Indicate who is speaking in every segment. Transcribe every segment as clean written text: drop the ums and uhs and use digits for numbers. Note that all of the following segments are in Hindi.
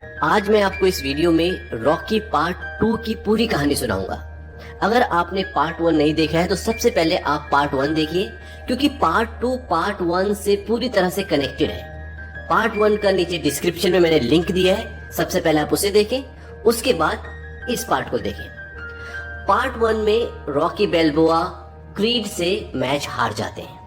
Speaker 1: आज मैं आपको इस वीडियो में रॉकी पार्ट 2 की पूरी कहानी सुनाऊंगा। अगर आपने पार्ट 1 नहीं देखा है तो सबसे पहले आप पार्ट 1 देखिए, क्योंकि पार्ट 2 पार्ट 1 से पूरी तरह से कनेक्टेड है। पार्ट 1 का नीचे डिस्क्रिप्शन में मैंने लिंक दिया है, सबसे पहले आप उसे देखें, उसके बाद इस पार्ट को देखें। पार्ट 1 में रॉकी बैल्बोआ क्रीड से मैच हार जाते हैं,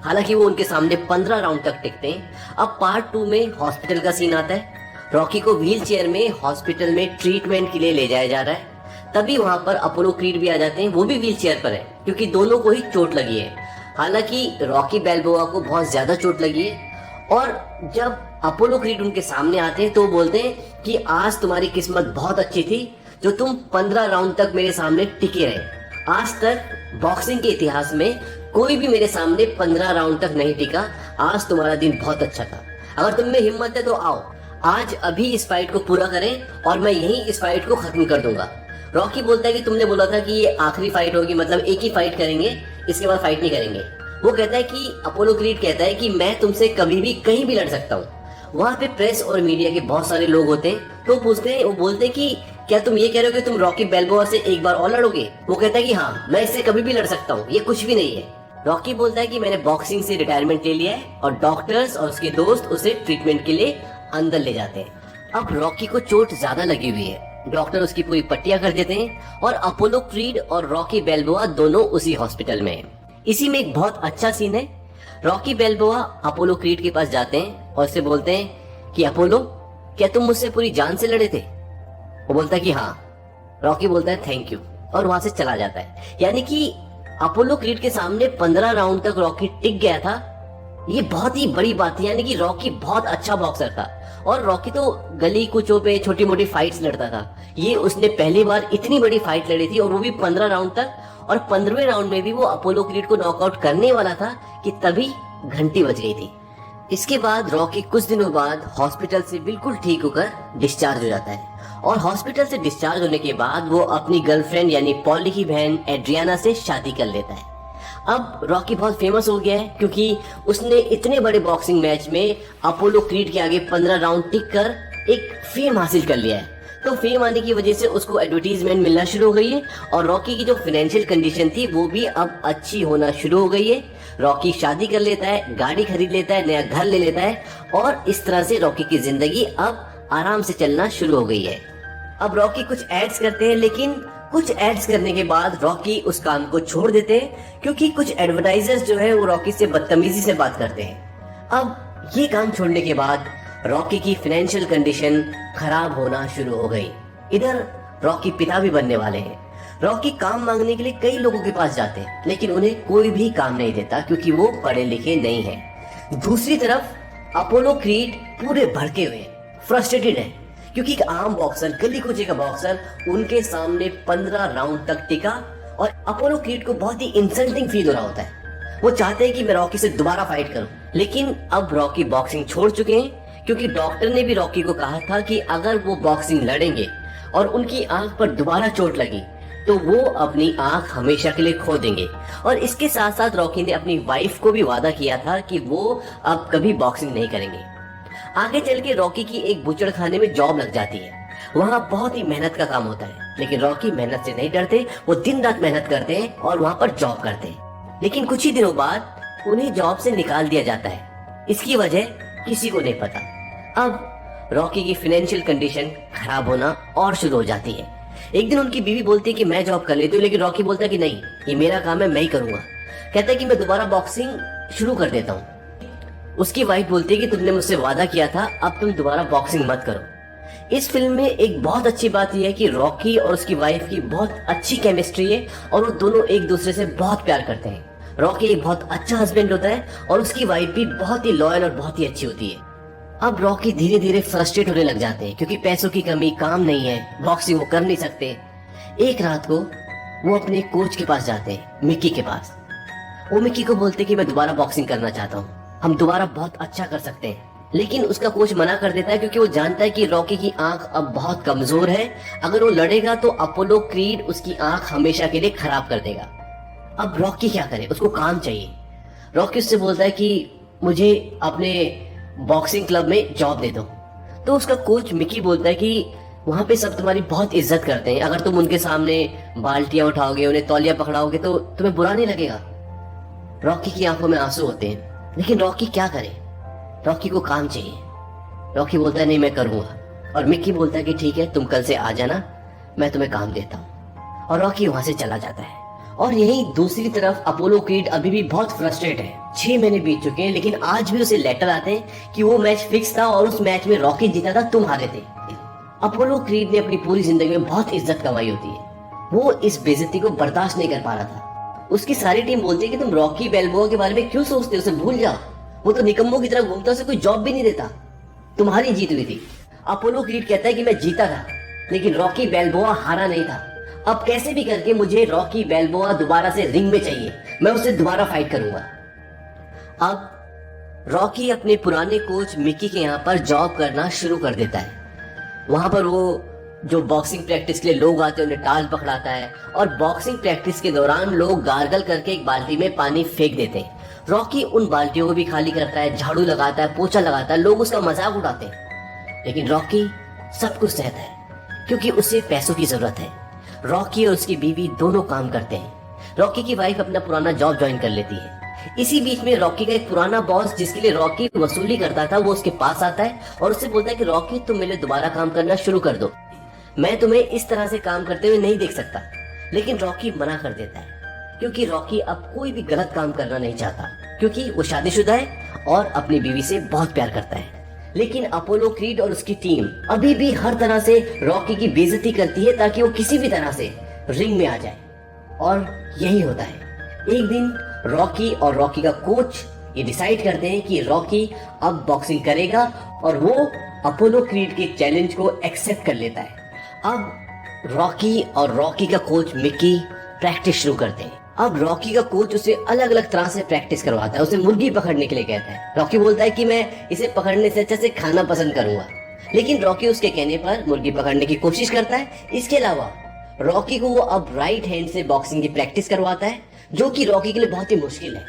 Speaker 1: हालांकि वो उनके सामने 15 राउंड तक टिकते हैं। अब पार्ट 2 में हॉस्पिटल का सीन आता है। रॉकी को व्हील चेयर में हॉस्पिटल में ट्रीटमेंट के लिए ले जाया जा रहा है। तभी वहां पर अपोलो क्रीड भी आ जाते हैं, वो भी व्हील चेयर पर है क्योंकि दोनों को ही चोट लगी है। हालांकि रॉकी बैल्बोआ को बहुत ज्यादा चोट लगी है और जब अपोलो क्रीड उनके सामने आते हैं तो बोलते हैं कि आज तुम्हारी किस्मत बहुत अच्छी थी जो तुम 15 राउंड तक मेरे सामने टिके रहे। आज तक बॉक्सिंग के इतिहास में कोई भी मेरे सामने 15 राउंड तक नहीं टिका। आज तुम्हारा दिन बहुत अच्छा था। अगर तुम में हिम्मत है तो आओ, आज अभी इस फाइट को पूरा करें और मैं यहीं इस फाइट को खत्म कर दूंगा। रॉकी बोलता है कि तुमने बोला था कि ये आखिरी फाइट होगी, मतलब एक ही फाइट करेंगे, इसके बाद फाइट नहीं करेंगे। वो कहता है कि अपोलो क्रीड कहता है कि मैं तुमसे कभी भी कहीं भी लड़ सकता हूँ। वहाँ पे प्रेस और मीडिया के बहुत सारे लोग होते हैं, तो पूछते हैं, वो बोलते हैं कि क्या तुम ये कह रहे हो कि तुम रॉकी बैल्बोआ से एक बार और लड़ोगे? वो कहता है कि हाँ, मैं इससे कभी भी लड़ सकता हूँ, ये कुछ भी नहीं है। रॉकी बोलता है कि मैंने बॉक्सिंग से रिटायरमेंट ले लिया है और डॉक्टर्स और उसके दोस्त उसे ट्रीटमेंट के लिए अंदर ले जाते हैं। अब रॉकी को चोट ज्यादा लगी हुई है, डॉक्टर उसकी पूरी पट्टियां कर देते हैं और अपोलो क्रीड और रॉकी बैल्बोआ दोनों उसी हॉस्पिटल में हैं। इसी में एक बहुत अच्छा सीन है। रॉकी बैल्बोआ अपोलो क्रीड के पास जाते हैं और उससे बोलते हैं कि अपोलो, क्या तुम मुझसे पूरी जान से लड़े थे? वो बोलता है कि हाँ। रॉकी बोलता है थैंक यू और वहां से चला जाता है। यानी कि अपोलो क्रीड के सामने 15 राउंड तक रॉकी टिक गया था। ये बहुत ही बड़ी बात है, यानी कि रॉकी बहुत अच्छा बॉक्सर था और रॉकी तो गली कुचों पे छोटी मोटी फाइट्स लड़ता था। ये उसने पहली बार इतनी बड़ी फाइट लड़ी थी और वो भी 15 राउंड तक, और 15वें राउंड में भी वो अपोलो क्रीड को नॉकआउट करने वाला था कि तभी घंटी बज गई थी। इसके बाद रॉकी कुछ दिनों बाद हॉस्पिटल से बिल्कुल ठीक होकर डिस्चार्ज हो जाता है और हॉस्पिटल से डिस्चार्ज होने के बाद वो अपनी गर्लफ्रेंड यानी पॉली की बहन एड्रियाना से शादी कर लेता है। अब रॉकी बहुत फेमस हो गया है क्योंकि उसने इतने बड़े बॉक्सिंग मैच में अपोलो क्रीड के आगे 15 राउंड टिक कर एक फेम हासिल कर लिया है। तो फेम आने की वजह से उसको एडवर्टीजमेंट मिलना शुरू हो गई है और रॉकी की जो फाइनेंशियल कंडीशन थी वो भी अब अच्छी होना शुरू हो गई है। रॉकी शादी कर लेता है, गाड़ी खरीद लेता है, नया घर ले लेता है और इस तरह से रॉकी की जिंदगी अब आराम से चलना शुरू हो गई है। अब रॉकी कुछ एड्स करते हैं, लेकिन कुछ एड्स करने के बाद रॉकी उस काम को छोड़ देते हैं क्योंकि कुछ एडवर्टाइजर्स जो है वो रॉकी से बदतमीजी से बात करते हैं। अब ये काम छोड़ने के बाद रॉकी की फाइनेंशियल कंडीशन खराब होना शुरू हो गई। इधर रॉकी पिता भी बनने वाले हैं। रॉकी काम मांगने के लिए कई लोगों के पास जाते हैं, लेकिन उन्हें कोई भी काम नहीं देता क्योंकि वो पढ़े लिखे नहीं है। दूसरी तरफ अपोलो क्रीड पूरे भड़के हुए, फ्रस्ट्रेटेड है क्योंकि एक आम बॉक्सर, गली कुचे का बॉक्सर उनके सामने 15 राउंड तक टिका और अपोलो क्रीड को बहुत ही इंसल्टिंग फील हो रहा होता है। वो चाहते हैं कि मैं रॉकी से दोबारा फाइट करूं, लेकिन अब रॉकी बॉक्सिंग छोड़ चुके हैं क्योंकि डॉक्टर ने भी रॉकी को कहा था कि अगर वो बॉक्सिंग लड़ेंगे और उनकी आंख पर दोबारा चोट लगी तो वो अपनी आंख हमेशा के लिए खो देंगे। और इसके साथ साथ रॉकी ने अपनी वाइफ को भी वादा किया था कि वो अब कभी बॉक्सिंग नहीं करेंगे। आगे चल के रॉकी की एक बुचड़ खाने में जॉब लग जाती है। वहाँ बहुत ही मेहनत का काम होता है, लेकिन रॉकी मेहनत से नहीं डरते। वो दिन रात मेहनत करते हैं और वहाँ पर जॉब करते हैं। लेकिन कुछ ही दिनों बाद उन्हें जॉब से निकाल दिया जाता है। इसकी वजह किसी को नहीं पता। अब रॉकी की फाइनेंशियल कंडीशन खराब होना और शुरू हो जाती है। एक दिन उनकी बीवी बोलती है कि मैं जॉब कर लेती हूँ, लेकिन रॉकी बोलता है कि नहीं, ये मेरा काम है, मैं ही करूंगा। कहता है कि मैं दोबारा बॉक्सिंग शुरू कर देता हूँ। उसकी वाइफ बोलती है कि तुमने मुझसे वादा किया था, अब तुम दोबारा बॉक्सिंग मत करो। इस फिल्म में एक बहुत अच्छी बात यह है कि रॉकी और उसकी वाइफ की बहुत अच्छी केमिस्ट्री है और वो दोनों एक दूसरे से बहुत प्यार करते हैं। रॉकी एक बहुत अच्छा हस्बैंड होता है और उसकी वाइफ भी बहुत ही लॉयल और बहुत ही अच्छी होती है। अब रॉकी धीरे धीरे फ्रस्ट्रेट होने लग जाते हैं क्योंकि पैसों की कमी, काम नहीं है, बॉक्सिंग वो कर नहीं सकते। एक रात को वो अपने कोच के पास जाते हैं, मिक्की के पास। वो मिक्की को बोलते कि मैं दोबारा बॉक्सिंग करना चाहता हूँ, हम दोबारा बहुत अच्छा कर सकते हैं। लेकिन उसका कोच मना कर देता है क्योंकि वो जानता है कि रॉकी की आंख अब बहुत कमजोर है। अगर वो लड़ेगा तो अपोलो क्रीड उसकी आंख हमेशा के लिए खराब कर देगा। अब रॉकी क्या करे, उसको काम चाहिए। रॉकी उससे बोलता है कि मुझे अपने बॉक्सिंग क्लब में जॉब दे दो। तो उसका कोच मिकी बोलता है कि वहां पे सब तुम्हारी बहुत इज्जत करते हैं, अगर तुम उनके सामने बाल्टियां उठाओगे, उन्हें तौलिया पकड़ाओगे तो तुम्हें बुरा नहीं लगेगा। रॉकी की आंखों में आंसू होते हैं, लेकिन रॉकी क्या करे, रॉकी को काम चाहिए। रॉकी बोलता है नहीं मैं करूंगा, और मिकी बोलता है कि ठीक है तुम कल से आ जाना, मैं तुम्हें काम देता हूँ। और रॉकी वहां से चला जाता है। और यहीं दूसरी तरफ अपोलो क्रीड अभी भी बहुत फ्रस्ट्रेट है। 6 महीने बीत चुके हैं, लेकिन आज भी उसे लेटर आते हैं कि वो मैच फिक्स था और उस मैच में रॉकी जीता था, तुम हारे थे। अपोलो क्रीड ने अपनी पूरी जिंदगी में बहुत इज्जत कमाई होती है, वो इस बेइज्जती को बर्दाश्त नहीं कर पा रहा था। उसकी सारी टीम बोलती है कि तुम रॉकी बैल्बोआ के बारे में क्यों सोचते हो, उसे भूल जाओ, वो तो निकम्मों की तरह घूमता, उसे कोई जॉब भी नहीं देता, तुम्हारी जीत हुई थी। अपोलो क्रीड कहता है कि मैं जीता था, लेकिन रॉकी बैल्बोआ हारा नहीं था। अब कैसे भी करके मुझे रॉकी बैल्बोआ दोबारा से रिंग में चाहिए, मैं उससे दोबारा फाइट करूंगा। अब रॉकी अपने पुराने कोच मिकी के यहाँ पर जॉब करना शुरू कर देता है। वहां पर वो जो बॉक्सिंग प्रैक्टिस के लिए लोग आते हैं उन्हें टाल पकड़ाता है, और बॉक्सिंग प्रैक्टिस के दौरान लोग गार्गल करके एक बाल्टी में पानी फेंक देते हैं। रॉकी उन बाल्टियों को भी खाली करता है, झाड़ू लगाता है, पोछा लगाता है, लोग उसका मजाक उड़ाते हैं, लेकिन रॉकी सब कुछ सहता है क्योंकि उसे पैसों की जरूरत है। रॉकी और उसकी बीवी दोनों काम करते हैं। रॉकी की वाइफ अपना पुराना जॉब ज्वाइन कर लेती है। इसी बीच में रॉकी का एक पुराना बॉस जिसके लिए रॉकी वसूली करता था, वो उसके पास आता है और उससे बोलता है कि रॉकी तुम मेरे दोबारा काम करना शुरू कर दो, मैं तुम्हें इस तरह से काम करते हुए नहीं देख सकता। लेकिन रॉकी मना कर देता है क्योंकि रॉकी अब कोई भी गलत काम करना नहीं चाहता, क्योंकि वो शादीशुदा है और अपनी बीवी से बहुत प्यार करता है। लेकिन अपोलो क्रीड और उसकी टीम अभी भी हर तरह से रॉकी की बेइज्जती करती है ताकि वो किसी भी तरह से रिंग में आ जाए, और यही होता है। एक दिन रॉकी और रॉकी का कोच ये डिसाइड करते हैं कि रॉकी अब बॉक्सिंग करेगा, और वो अपोलो क्रीड के चैलेंज को एक्सेप्ट कर लेता है। अब रॉकी और रॉकी का कोच मिकी प्रैक्टिस शुरू करते हैं। अब रॉकी का कोच उसे अलग अलग तरह से प्रैक्टिस करवाता है, उसे मुर्गी पकड़ने के लिए कहता है। रॉकी बोलता है कि मैं इसे पकड़ने से अच्छा से खाना पसंद करूंगा, लेकिन रॉकी उसके कहने पर मुर्गी पकड़ने की कोशिश करता है। इसके अलावा रॉकी को वो अब राइट हैंड से बॉक्सिंग की प्रैक्टिस करवाता है, जो कि रॉकी के लिए बहुत ही मुश्किल है।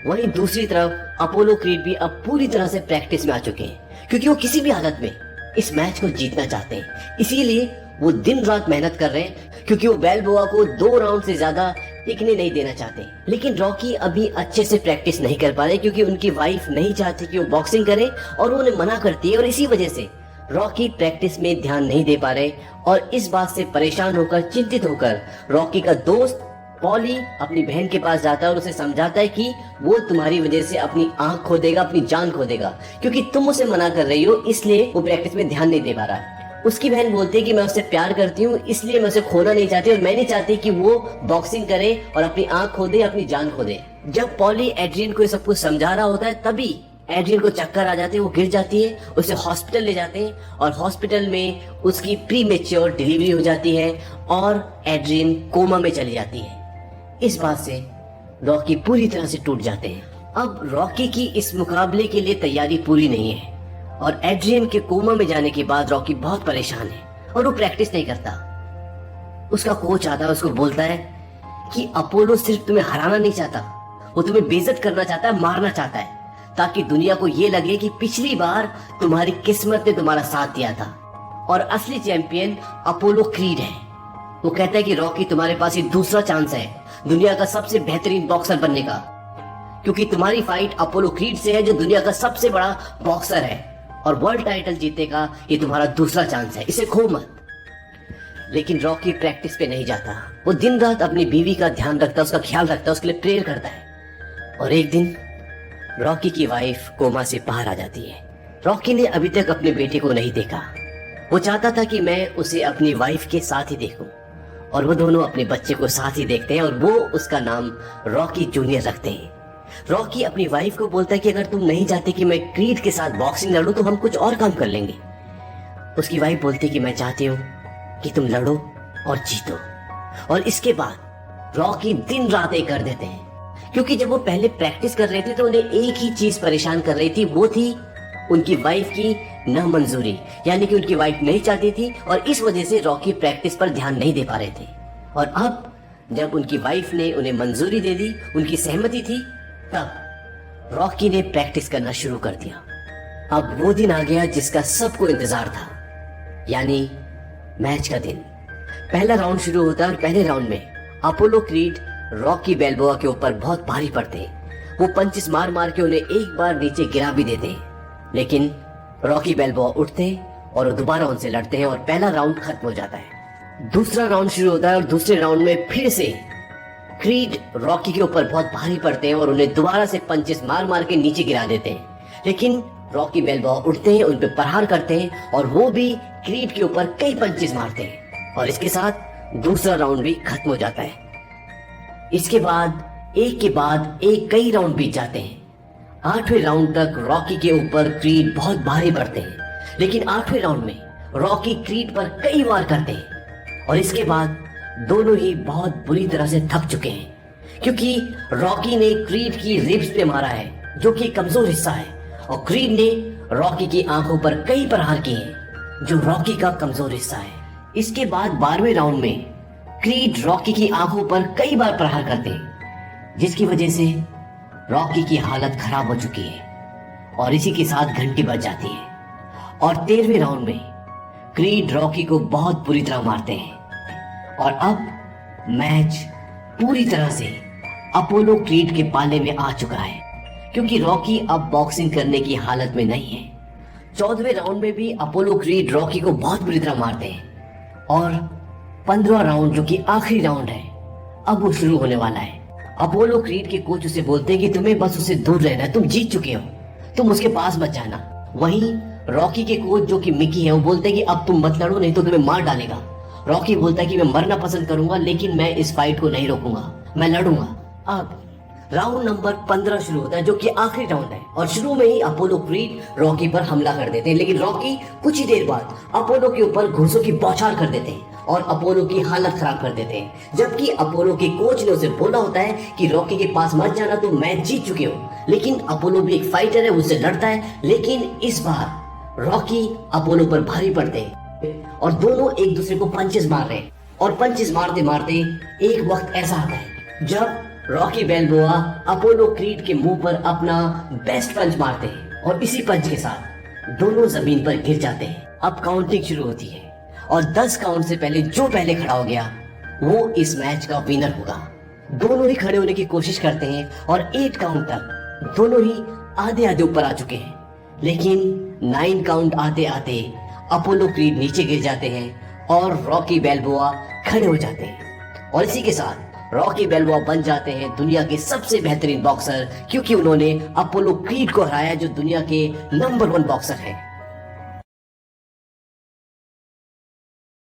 Speaker 1: वहीं दूसरी तरफ अपोलो क्रीड भी अब पूरी तरह से प्रैक्टिस में आ चुके हैं, क्योंकि वो किसी भी हालत में इस मैच को जीतना चाहते हैं। इसीलिए वो दिन रात मेहनत कर रहे हैं, क्योंकि वो बैल्बोआ को 2 राउंड से ज्यादा टिकने नहीं देना चाहते। लेकिन रॉकी अभी अच्छे से प्रैक्टिस नहीं कर पा रहे, क्योंकि उनकी वाइफ नहीं चाहती कि वो बॉक्सिंग करे और वो उन्हें मना करती है, और इसी वजह से रॉकी प्रैक्टिस में ध्यान नहीं दे पा रहे। और इस बात से परेशान होकर, चिंतित होकर रॉकी का दोस्त पॉली अपनी बहन के पास जाता है और उसे समझाता है कि वो तुम्हारी वजह से अपनी आंख खो देगा, अपनी जान खो देगा, क्योंकि तुम उसे मना कर रही हो, इसलिए वो प्रैक्टिस में ध्यान नहीं दे पा रहा। उसकी बहन बोलती है कि मैं उससे प्यार करती हूँ, इसलिए मैं उसे खोना नहीं चाहती, और मैं नहीं चाहती कि वो बॉक्सिंग करे और अपनी आंख खो दे, अपनी जान खो दे। जब पॉली एड्रियन को ये सब कुछ समझा रहा होता है, तभी एड्रियन को चक्कर आ जाते हैं, वो गिर जाती है, उसे हॉस्पिटल ले जाते हैं, और हॉस्पिटल में उसकी प्रीमेच्योर डिलीवरी हो जाती है और एड्रियन कोमा में चली जाती है। इस बात से रॉकी पूरी तरह से टूट जाते हैं। अब रॉकी की इस मुकाबले के लिए तैयारी पूरी नहीं है, और एड्रियन के कोमा में जाने के बाद रॉकी बहुत परेशान है और वो प्रैक्टिस नहीं करता। उसका कोच आता है, उसको बोलता है कि अपोलो सिर्फ तुम्हें हराना नहीं चाहता, वो तुम्हें बेइज्जत करना चाहता है, मारना चाहता है, ताकि दुनिया को ये लगे कि पिछली बार तुम्हारी किस्मत ने तुम्हारा साथ दिया था और असली चैंपियन अपोलो क्रीड है। वो कहता है कि रॉकी तुम्हारे पास ये दूसरा चांस है दुनिया का सबसे बेहतरीन बॉक्सर बनने का, क्योंकि तुम्हारी फाइट अपोलो क्रीड से है, जो दुनिया का सबसे बड़ा बॉक्सर है और वर्ल्ड टाइटल जीतेगा। ये तुम्हारा दूसरा चांस है, इसे खो मत। लेकिन रॉकी प्रैक्टिस पे नहीं जाता, वो दिन रात अपनी बीवी का ध्यान रखता है, उसका ख्याल रखता है, उसके लिए प्रेयर करता है। और एक दिन रॉकी की वाइफ कोमा से बाहर आ जाती है। रॉकी ने अभी तक अपने बेटे को नहीं देखा। वो चाहता था कि मैं उसे अपनी वाइफ के साथ ही देखूं, और वो दोनों अपने बच्चे को साथ ही देखते हैं, और वो उसका नाम रॉकी जूनियर रखते हैं। रॉकी अपनी वाइफ को बोलता है कि अगर तुम नहीं चाहते कि मैं क्रीड के साथ बॉक्सिंग लड़ूं, तो हम कुछ और काम कर लेंगे। उसकी वाइफ बोलती है कि मैं चाहती हूँ कि तुम लड़ो और जीतो। और इसके बाद रॉकी दिन रात एक कर देते हैं, क्योंकि जब वो पहले प्रैक्टिस कर रहे थे तो उन्हें एक ही चीज परेशान कर रही थी, वो थी उनकी वाइफ की न मंजूरी, यानी कि उनकी वाइफ नहीं चाहती थी, और इस वजह से रॉकी प्रैक्टिस पर ध्यान नहीं दे पा रहे थे। और अब जब उनकी वाइफ ने उन्हें मंजूरी दे दी, उनकी सहमति थी, तब रॉकी ने प्रैक्टिस करना शुरू कर दिया। अब वो दिन आ गया जिसका सबको इंतजार था, यानी मैच का दिन। पहला राउंड शुरू होता है और पहले राउंड में अपोलो क्रीड रॉकी बैल्बोआ के ऊपर बहुत भारी पड़ते। वो पंचिस मार मार के उन्हें एक बार नीचे गिरा भी देते, लेकिन रॉकी बैल्बोआ उठते और दोबारा उनसे लड़ते हैं और पहला राउंड खत्म हो जाता है। दूसरा राउंड शुरू होता है और दूसरे राउंड में फिर से क्रीड रॉकी के ऊपर बहुत भारी पड़ते हैं और उन्हें दोबारा से पंचेस मार मार के नीचे गिरा देते हैं, लेकिन रॉकी बैल्बोआ उठते हैं, उन पर प्रहार करते हैं और वो भी क्रीड के ऊपर कई पंचेस मारते हैं और इसके साथ दूसरा राउंड भी खत्म हो जाता है। इसके बाद एक के बाद एक कई राउंड बीत जाते हैं। 8वें राउंड तक रॉकी के ऊपर क्रीड बहुत भारी पड़ते हैं, लेकिन 8वें राउंड में रॉकी क्रीड पर कई वार करते हैं और इसके बाद दोनों ही बहुत बुरी तरह से थक चुके हैं, क्योंकि रॉकी ने क्रीड की रिब्स पे मारा है जो कि कमजोर हिस्सा है और क्रीड ने रॉकी की आंखों पर कई प्रहार किए हैं जो रॉकी का कमजोर हिस्सा है। इसके बाद 12वें राउंड में क्रीड रॉकी की आंखों पर कई बार प्रहार करते हैं, जिसकी वजह से रॉकी की हालत खराब हो चुकी है और इसी के साथ घंटी बज जाती है। और 13वें राउंड में क्रीड रॉकी को बहुत बुरी तरह मारते हैं और अब मैच पूरी तरह से अपोलो क्रीड के पाले में आ चुका है, क्योंकि रॉकी अब बॉक्सिंग करने की हालत में नहीं है। 14वें राउंड में भी अपोलो क्रीड रॉकी को बहुत बुरी तरह मारते हैं और 15वां राउंड, जो कि आखिरी राउंड है, अब वो शुरू होने वाला है। अपोलो क्रीड के कोच उसे बोलते हैं कि तुम्हें बस उससे दूर रहना है, तुम जीत चुके हो, तुम उसके पास मत जाना। वहीं रॉकी के कोच जो कि मिकी है, वो बोलते हैं कि अब तुम मत लड़ो, नहीं तो तुम्हें मार डालेगा। रॉकी बोलता है कि मैं मरना पसंद करूंगा, लेकिन मैं इस फाइट को नहीं रोकूंगा, मैं लड़ूंगा। अब राउंड नंबर 15 शुरू होता है, जो कि आखिरी राउंड है और शुरू में ही अपोलो क्रीड रॉकी पर हमला कर देते हैं, लेकिन रॉकी कुछ ही देर बाद अपोलो के ऊपर घुसों की बौछार कर देते हैं और अपोलो की हालत खराब कर देते हैं। जबकि अपोलो के कोच ने उसे बोला होता है कि रॉकी के पास मत जाना, तुम मैच जीत चुके हो, लेकिन अपोलो भी एक फाइटर है, उससे लड़ता है। लेकिन इस बार रॉकी अपोलो पर भारी पड़ते हैं और दोनों एक दूसरे को पंचेस मार रहे हैं और पंचेस मारते मारते एक वक्त ऐसा आता है जब रॉकी बैल्बोआ अपोलो क्रीड के मुंह पर अपना बेस्ट पंच मारते हैं और इसी पंच के साथ दोनों जमीन पर गिर जाते हैं। अब काउंटिंग शुरू होती है और 10 काउंट से पहले जो पहले खड़ा हो गया वो इस मैच का विनर होगा। दोनों ही खड़े होने की कोशिश करते हैं और 8 काउंट तक दोनों ही आधे आधे ऊपर आ चुके हैं, लेकिन 9 काउंट आते आते अपोलो क्रीड नीचे गिर जाते हैं और रॉकी बैल्बोआ खड़े हो जाते हैं और इसी के साथ रॉकी बैल्बोआ बन जाते हैं दुनिया के सबसे बेहतरीन बॉक्सर, क्योंकि उन्होंने अपोलो क्रीड को हराया जो दुनिया के नंबर 1 बॉक्सर है।